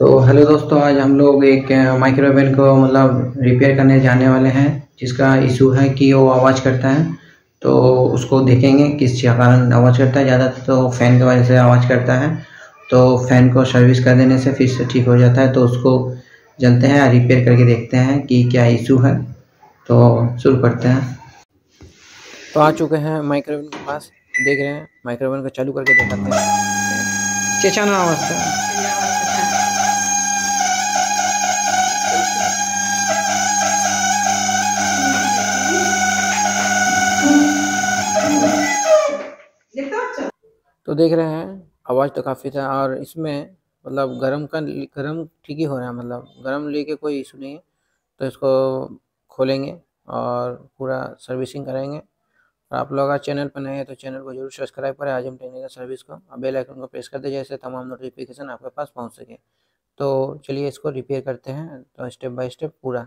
तो हेलो दोस्तों, आज हम लोग एक माइक्रोवेव को मतलब रिपेयर करने जाने वाले हैं, जिसका इशू है कि वो आवाज़ करता है। तो उसको देखेंगे किस कारण आवाज़ करता है। ज़्यादातर तो फ़ैन की वजह से आवाज़ करता है, तो फ़ैन को सर्विस कर देने से फिर से ठीक हो जाता है। तो उसको जानते हैं, रिपेयर करके देखते हैं कि क्या इशू है। तो शुरू करते हैं। तो आ चुके हैं माइक्रोवेव के पास, देख रहे हैं माइक्रोवेव को चालू करके दिखाते हैं। चेचाना आवाज़ है। तो देख रहे हैं आवाज़ तो काफ़ी था, और इसमें मतलब गरम ठीक ही हो रहा है, मतलब गरम लेके कोई इशू नहीं है। तो इसको खोलेंगे और पूरा सर्विसिंग करेंगे। और आप लोग अगर चैनल पर नए हैं तो चैनल को जरूर सब्सक्राइब करें आजम टेक्निकल सर्विस को, और बेल आइकन को प्रेस कर दें जैसे तमाम नोटिफिकेशन आपके पास पहुंच सके। तो चलिए इसको रिपेयर करते हैं, तो स्टेप बाय स्टेप पूरा।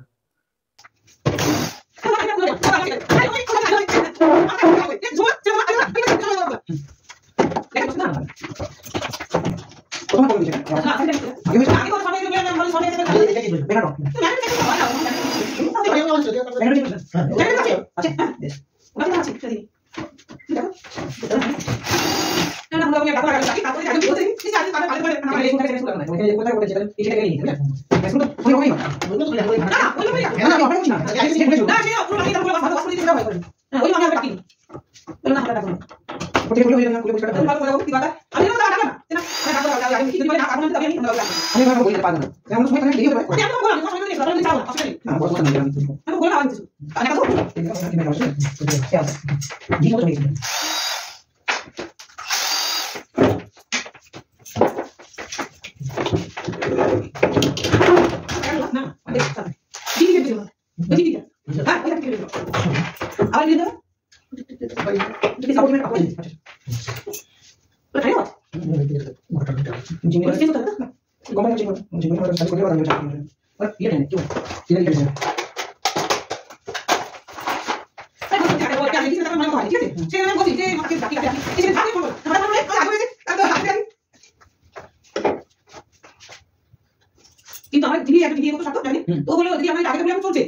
तो बोलो দিদি আমরা আগে বলে আমি চলছে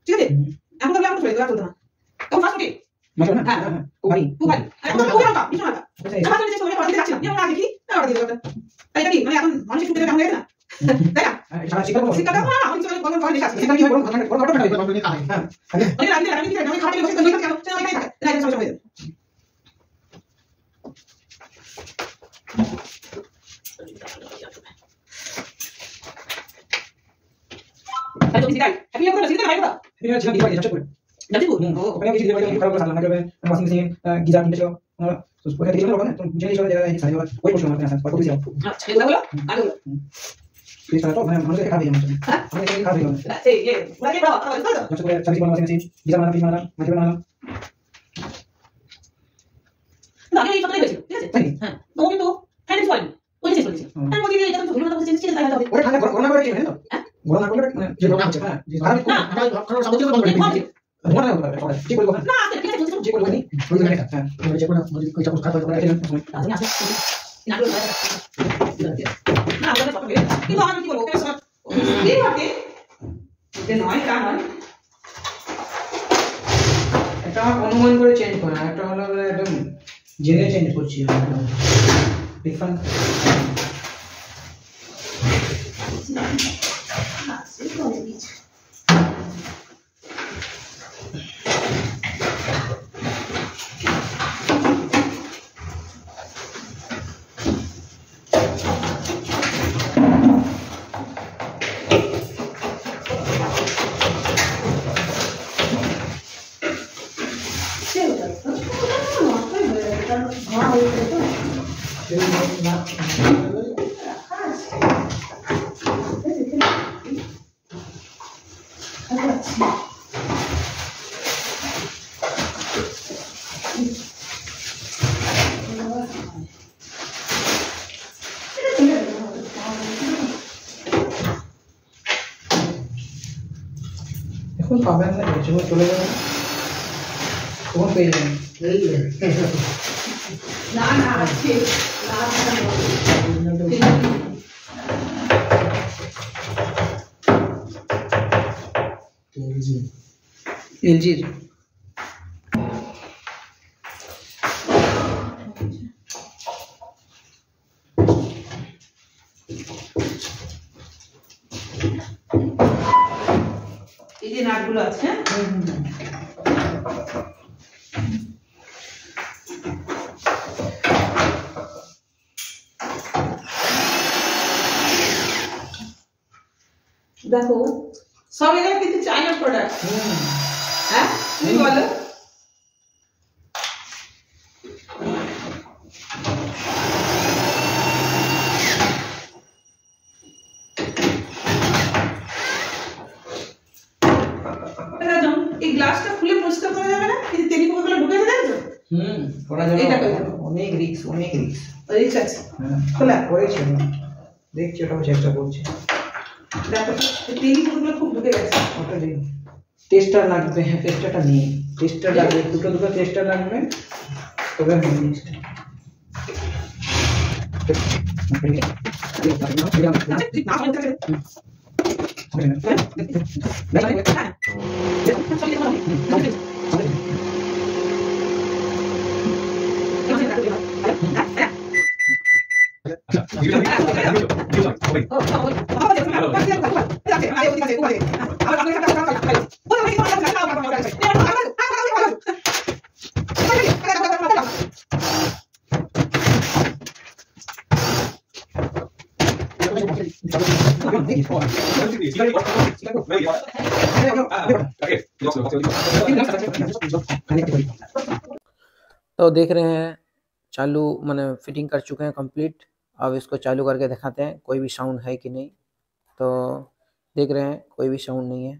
ঠিক আছে এখন বলে আমরা চলে যাবো চলতে না তখন ফার্স্ট ওকে মানে না হ্যাঁ কুমারী এখন তো কুমারী না বিছানা না আমার চলে যাচ্ছে ওরে যাচ্ছে না আমি না দেখি না দেখি তাই নাকি মানে এখন মানুষ শুনতে কেমন লাগে না তাই না সারা শিক্ষা দাও না আমি চলে বলবো বলে দেখি শিক্ষা কি বলবো কথা বড় কথা বলবো নিয়ে কাজ হ্যাঁ ওই রাতে আমি কি আমি খাটে বসে তো কেন চলে যাই তাই সব হয়ে Ayo kita, tapi aku masih kita apa? Ini cuma di bawah capek. Nanti bu, pokoknya kita di bawah kalau salah nak masing masing gizar kita coba. Terus pokoknya kita orang tu jadi coba dia saya buat, kau pun macam apa? Kau bisa. Cakap dulu, ada dulu. Jadi saya tahu mana kita kahwin macam. Mana kita kahwin. Si, ye, mana kita berapa? Apa itu? Macam cari mana masing masing, gizar mana, macam mana. Nah, ini apa lagi? Hah? Tahu itu? Kan itu soal. Boleh sih, boleh sih. Kan boleh dia jatuh dulu, mana sih saya tahu. Orang nak boleh ni, hah? Orang nak boleh dia orang macam mana? Kalau sama dia orang boleh. Orang nak boleh. Cik boleh bukan? Nah, kita cik boleh ni. Boleh kan? Ha. Boleh cik boleh. Boleh kita cakap kata boleh kan? Tanya apa? Nak dulu. Nah, boleh apa? Itu orang cik boleh. Okey, sama. Ini apa? Itu নয় কার নয়। এটা অনুমান করে change করা, এটা হলো একদম জেনে চেঞ্জ করছি আমরা। ডিফারেন্ট এখন পাবেন না, যখন চলে যাবেন তখন পেয়ে যাবেন। না না আছে एलजी এই যে নাটগুলো আছে দেখো সব এগুলো কিন্তু চাইনা প্রোডাক্ট হ্যাঁ তুমি বলো এই গ্লাসটা খুলে পরিষ্কার করা যাবে না কিন্তু তেলি পোকাগুলো ঢুকে যাবে করা যাবে অনেক রিস্ক রিস্ক আছে খোলা করেছি দেখছি ওটাও চেষ্টা করছি দেখো তেলি পোকাগুলো খুব ঢুকে গেছে ওটা দিন টেস্টার লাগবে হ্যাঁ টেস্টারটা নিয়ে টেস্টার লাগবে দুটো টেস্টার লাগবে তবে হবে জিনিসটা तो देख रहे हैं चालू मैंने फिटिंग कर चुके हैं कंप्लीट। अब इसको चालू करके दिखाते हैं कोई भी साउंड है कि नहीं। तो देख रहे हैं कोई भी साउंड नहीं है।